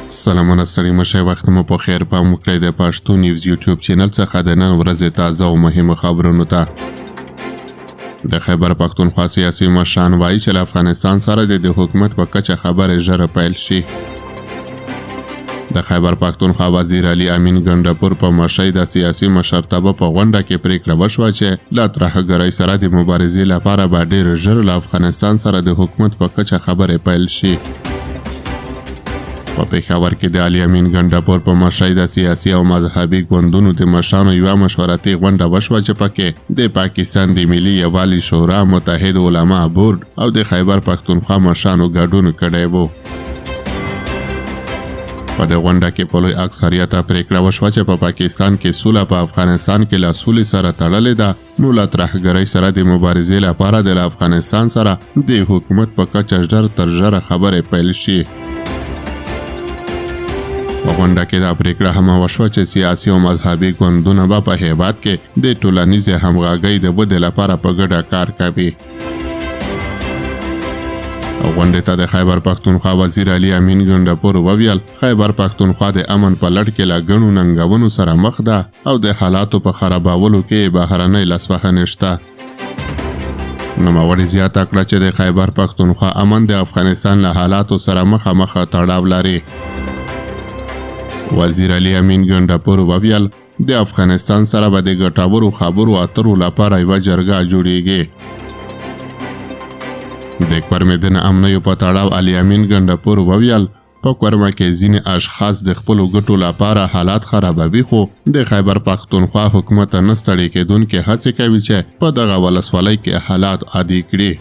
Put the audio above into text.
سلامونه ستړي مشئ، وخت مو په خیر. پام وکړئ د پښتو نیوز یوټیوب چینل څخه د نن ورځې تازه او مهمو خبرونو ته. د خیبر پښتونخوا سیاسي مشران وایي چې له افغانستان سره د حکومت په کچه خبرې ژر پیل شي. د خیبر پښتونخوا وزیر علي امین ګنډپور په مشرۍ د سیاسي مشرتابه په غونډه کې پریکړه وشوه چې له ترهګرۍ سره د مبارزې لپاره به ډېر ژر له افغانستان سره د حکومت په کچه خبرې پیل شي. په پېښور کې د علي امین ګنډپور په مشرۍ د سیاسي او مذهبي ګوندونو د مشرانو یوه مشورتي غونډه وشوه چې پکې د پاکستان د ملي یووالي شورا، متحد علما بورډ او د خیبر پښتونخوا مشرانو ګډون کړی و. په دې غونډه کې په لوی اکثریت پریکړه وشوه چې په پاکستان کې سوله په افغانستان کې له سولې سره تړلې ده، نو له ترهګرۍ سره د مبارزې لپاره د افغانستان سره د حکومت په کچه ژر تر ژره خبرې پیل شي. په غونډه کې دا پریکړه هم وشوه چې سیاسي او مذهبي ګوندونه به په هیواد کې د ټولنیزې همغږۍ د ودې لپاره په ګډه کار کوي. غونډې ته د خیبر پښتونخوا وزیر علي امین ګنډپور وویل، خیبر پښتونخوا د امن په لړ کې له ګڼو ننګونو سره مخ ده او د حالاتو په خرابولو کې بهرنۍ لاسوهنې شته. نوموړي زیاته کړه چې د خیبر پښتونخوا امن د افغانستان له حالاتو سره مخامخ تړاو لري. وزیر علي امین ګنډپور وویل، د افغانستان سره به د ګټورو خبرو اترو لپاره یوه جرګه جوړیږي. د کورمدن امنیو په تړاو علي امین ګنډپور وویل، په کورمه کې ځینې اشخاص د خپلو ګټو لپاره حالات خرابوي، خو د خیبر پښتونخوا حکومت نه ستړي کېدونکې هڅې کوي چې په دغه ولسوالۍ کې حالات عادي کړي.